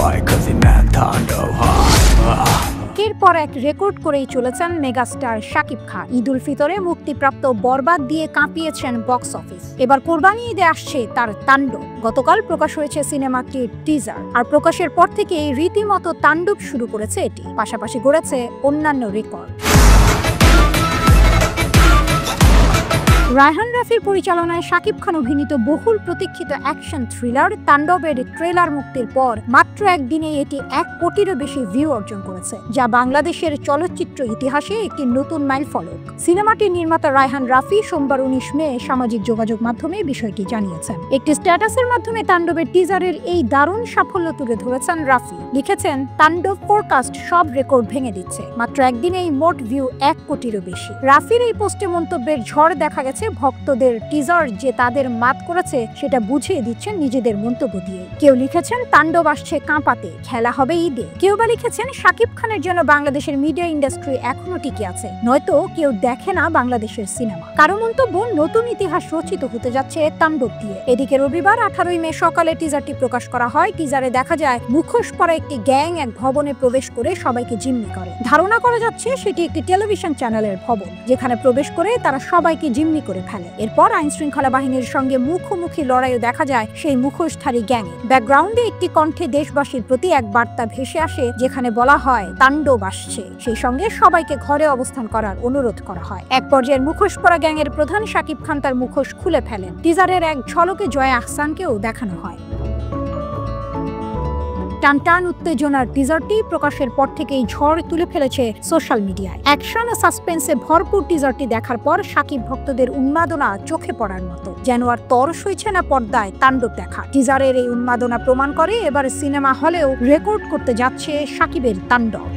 boy cause he man Tando hard. এর পর এক রেকর্ড করেই চলেছেন মেগাস্টার শাকিব খান। ঈদ উল ফিতরে মুক্তিপ্রাপ্ত বরবাদ দিয়ে কাঁপিয়েছেন বক্স অফিস। এবার কোরবানি ঈদে আসছে তার তাণ্ডব। গতকাল প্রকাশ হয়েছে সিনেমাটির টিজার, আর প্রকাশের পর থেকেই রীতিমতো তাণ্ডব শুরু করেছে এটি, পাশাপাশি গড়েছে অন্যান্য রেকর্ড। রায়হান রাফির পরিচালনায় শাকিব খান অভিনীত বহুল প্রতীক্ষিত অ্যাকশন থ্রিলার তাণ্ডবের ট্রেলার মুক্তির পর মাত্র একদিনে এটি 1 কোটিরও বেশি ভিউ অর্জন করেছে, যা বাংলাদেশের চলচ্চিত্র ইতিহাসে একটি নতুন মাইলফলক। সিনেমাটির নির্মাতা রায়হান রাফি সোমবার 19 মে সামাজিক যোগাযোগ মাধ্যমে বিষয়টি জানিয়েছেন। একটি স্ট্যাটাসের মাধ্যমে তাণ্ডবের টিজারের এই দারুণ সাফল্য তুলে ধরেছেন রাফি। লিখেছেন, তাণ্ডব ফোরকাস্ট সব রেকর্ড ভেঙে দিচ্ছে, মাত্র একদিনেই মোট ভিউ 1 কোটিরও বেশি। রাফির এই পোস্টে মন্তব্যের ঝড় দেখা গেছে ভক্তদের। টিজার যে তাদের মাত করেছে সেটা বুঝিয়ে দিচ্ছেন নিজেদের মন্তব্য দিয়ে। কেউ লিখেছেন, তাণ্ডব আসছে কাঁপাতে, খেলা হবে ঈদে। কেউ বা লিখেছেন, শাকিব খানের জন্য বাংলাদেশের মিডিয়া ইন্ডাস্ট্রি এখনো টিকে আছে, নয়তো কেউ দেখে না বাংলাদেশের সিনেমা। কারো মন্তব্য, নতুন ইতিহাস রচিত হতে যাচ্ছে তাণ্ডব দিয়ে। এদিকে রবিবার 18 মে সকালে টিজারটি প্রকাশ করা হয়। টিজারে দেখা যায় মুখোশ পরা একটি গ্যাং এক ভবনে প্রবেশ করে সবাইকে জিম্মি করে। ধারণা করা যাচ্ছে সেটি একটি টেলিভিশন চ্যানেলের ভবন, যেখানে প্রবেশ করে তারা সবাইকে জিম্মি করে ফেলে। এরপর আইন শৃঙ্খলা বাহিনীর সঙ্গে মুখোমুখি লড়াইও দেখা যায় সেই মুখোশধারী গ্যাংয়ে। ব্যাকগ্রাউন্ডে একটি কণ্ঠে দেশবাসীর প্রতি এক বার্তা ভেসে আসে, যেখানে বলা হয় তাণ্ডব আসছে। সেই সঙ্গে সবাইকে ঘরে অবস্থান করার অনুরোধ করা হয়। এক পর্যায়ে মুখোশ পরা গ্যাংয়ের প্রধান শাকিব খান তার মুখোশ খুলে ফেলেন। টিজারের এক ঝলকে জয়া আহসানকেও দেখানো হয়। টানটান উত্তেজনার টিজারটি প্রকাশের পর থেকেই ঝড় তুলে ফেলেছে সোশ্যাল মিডিয়ায়। অ্যাকশন ও সাসপেন্সে ভরপুর টিজারটি দেখার পর শাকিব ভক্তদের উন্মাদনা চোখে পড়ার মতো, যেন আর তর সইছে না পর্দায় তাণ্ডব দেখা। টিজারের এই উন্মাদনা প্রমাণ করে এবার সিনেমা হলেও রেকর্ড করতে যাচ্ছে শাকিবের তাণ্ডব।